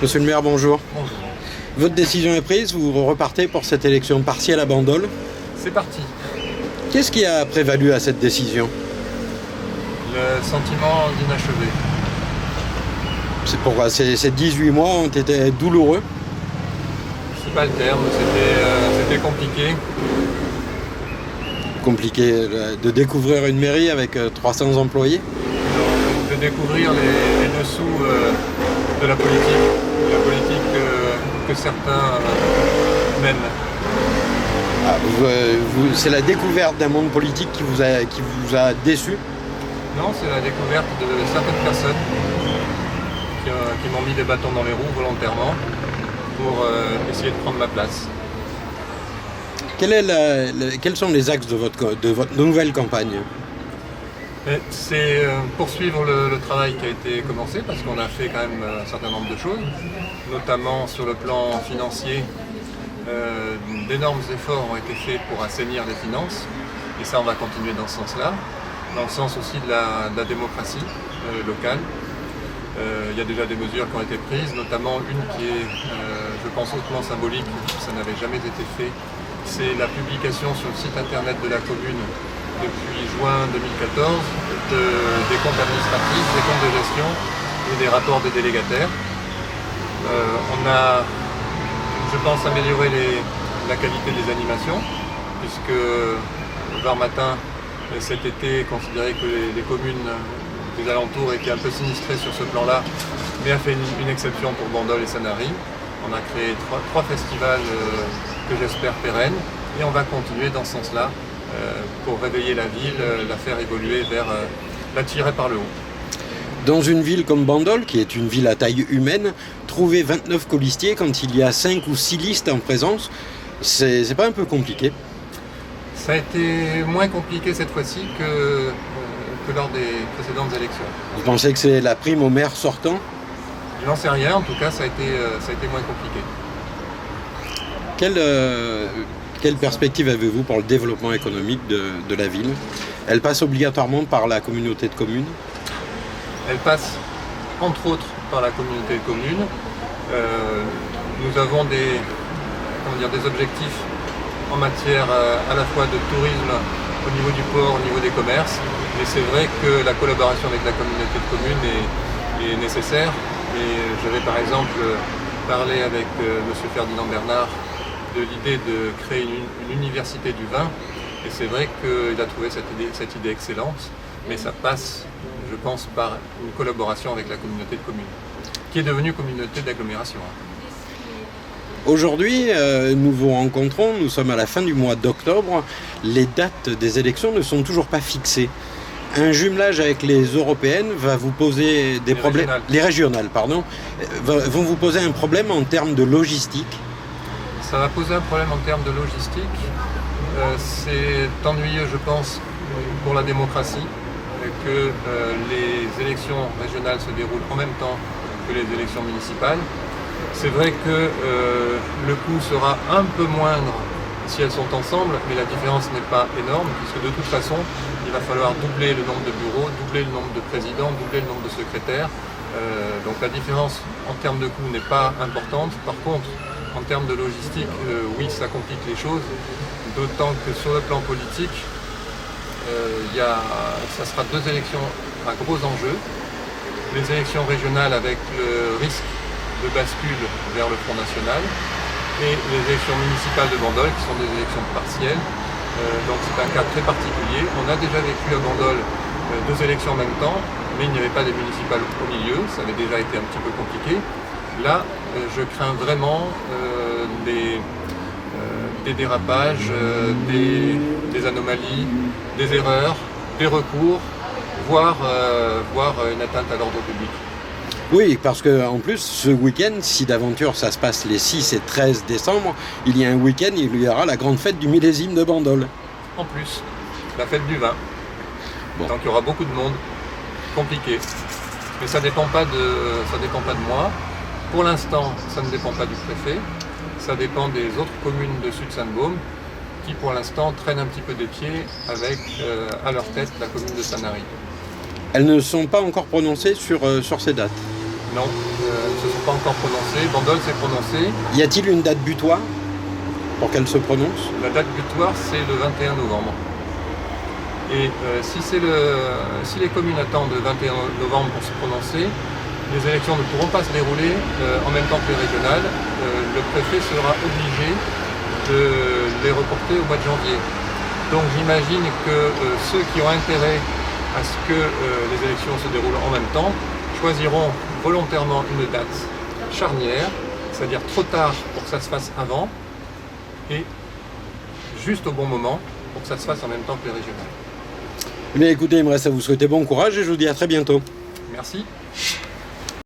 Monsieur le maire, bonjour. Bonjour. Votre décision est prise, vous repartez pour cette élection partielle à Bandol. C'est parti. Qu'est-ce qui a prévalu à cette décision? Le sentiment d'inachevé. C'est pourquoi ces 18 mois ont été douloureux. C'est pas le terme, c'était compliqué. Compliqué de découvrir une mairie avec 300 employés. De découvrir les dessous de la politique que certains mènent. Ah, c'est la découverte d'un monde politique qui vous a déçu? Non, c'est la découverte de certaines personnes qui m'ont mis des bâtons dans les roues volontairement pour essayer de prendre ma place. Quels sont les axes de votre nouvelle campagne? C'est poursuivre le travail qui a été commencé, parce qu'on a fait quand même un certain nombre de choses, notamment sur le plan financier. D'énormes efforts ont été faits pour assainir les finances, et ça on va continuer dans ce sens-là, dans le sens aussi de la démocratie locale. Il y a déjà des mesures qui ont été prises, notamment une qui est, je pense, hautement symbolique, ça n'avait jamais été fait, c'est la publication sur le site internet de la commune depuis juin 2014 des comptes administratifs, des comptes de gestion et des rapports des délégataires. On a, je pense, amélioré la qualité des animations, puisque Var Matin, cet été, considérait que les communes des alentours étaient un peu sinistrées sur ce plan-là, mais a fait une exception pour Bandol et Sanary. On a créé trois festivals que j'espère pérennes, et on va continuer dans ce sens-là pour réveiller la ville, la faire évoluer vers la tirer par le haut. Dans une ville comme Bandol, qui est une ville à taille humaine, trouver 29 colistiers quand il y a 5 ou 6 listes en présence, c'est pas un peu compliqué? Ça a été moins compliqué cette fois-ci que lors des précédentes élections. Vous pensez que c'est la prime au maire sortant? Je n'en sais rien, en tout cas ça a été moins compliqué. Quelle perspective avez-vous pour le développement économique de la ville? Elle passe obligatoirement par la communauté de communes? Elle passe entre autres par la communauté de communes. Nous avons des objectifs en matière à la fois de tourisme au niveau du port, au niveau des commerces, mais c'est vrai que la collaboration avec la communauté de communes est nécessaire. Et je vais par exemple parler avec M. Ferdinand Bernard de l'idée de créer une université du vin, et c'est vrai qu'il a trouvé cette idée excellente, mais ça passe, je pense, par une collaboration avec la communauté de communes, qui est devenue communauté d'agglomération. Aujourd'hui, nous vous rencontrons, nous sommes à la fin du mois d'octobre, les dates des élections ne sont toujours pas fixées. Un jumelage avec les européennes va vous poser des problèmes. Les régionales, pardon, vont vous poser un problème en termes de logistique? Ça va poser un problème en termes de logistique. C'est ennuyeux, je pense, pour la démocratie que les élections régionales se déroulent en même temps que les élections municipales. C'est vrai que le coût sera un peu moindre si elles sont ensemble, mais la différence n'est pas énorme, puisque de toute façon, il va falloir doubler le nombre de bureaux, doubler le nombre de présidents, doubler le nombre de secrétaires. Donc la différence en termes de coût n'est pas importante. Par contre, en termes de logistique, oui, ça complique les choses, d'autant que sur le plan politique, ça sera deux élections à gros enjeux. Les élections régionales avec le risque de bascule vers le Front National, et les élections municipales de Bandol qui sont des élections partielles. Donc c'est un cas très particulier. On a déjà vécu à Bandol deux élections en même temps, mais il n'y avait pas des municipales au milieu, ça avait déjà été un petit peu compliqué. Là, je crains vraiment des dérapages, des anomalies, des erreurs, des recours, voire une atteinte à l'ordre public. Oui, parce qu'en plus, ce week-end, si d'aventure ça se passe les 6 et 13 décembre, il y a un week-end, il y aura la grande fête du millésime de Bandol. En plus, la fête du vin. Bon. Donc il y aura beaucoup de monde, compliqué. Mais ça dépend pas de moi. Pour l'instant, ça ne dépend pas du préfet. Ça dépend des autres communes de Sud-Sainte-Baume qui, pour l'instant, traînent un petit peu des pieds avec, à leur tête, la commune de Sanary. Elles ne sont pas encore prononcées sur ces dates. Non, ne se sont pas encore prononcés. Bandol s'est prononcé. Y a-t-il une date butoir pour qu'elle se prononce? La date butoir, c'est le 21 novembre. Et si les communes attendent le 21 novembre pour se prononcer, les élections ne pourront pas se dérouler en même temps que les régionales. Le préfet sera obligé de les reporter au mois de janvier. Donc j'imagine que ceux qui ont intérêt à ce que les élections se déroulent en même temps choisiront volontairement une date charnière, c'est-à-dire trop tard pour que ça se fasse avant, et juste au bon moment pour que ça se fasse en même temps que les régionales. Mais écoutez, il me reste à vous souhaiter bon courage et je vous dis à très bientôt. Merci.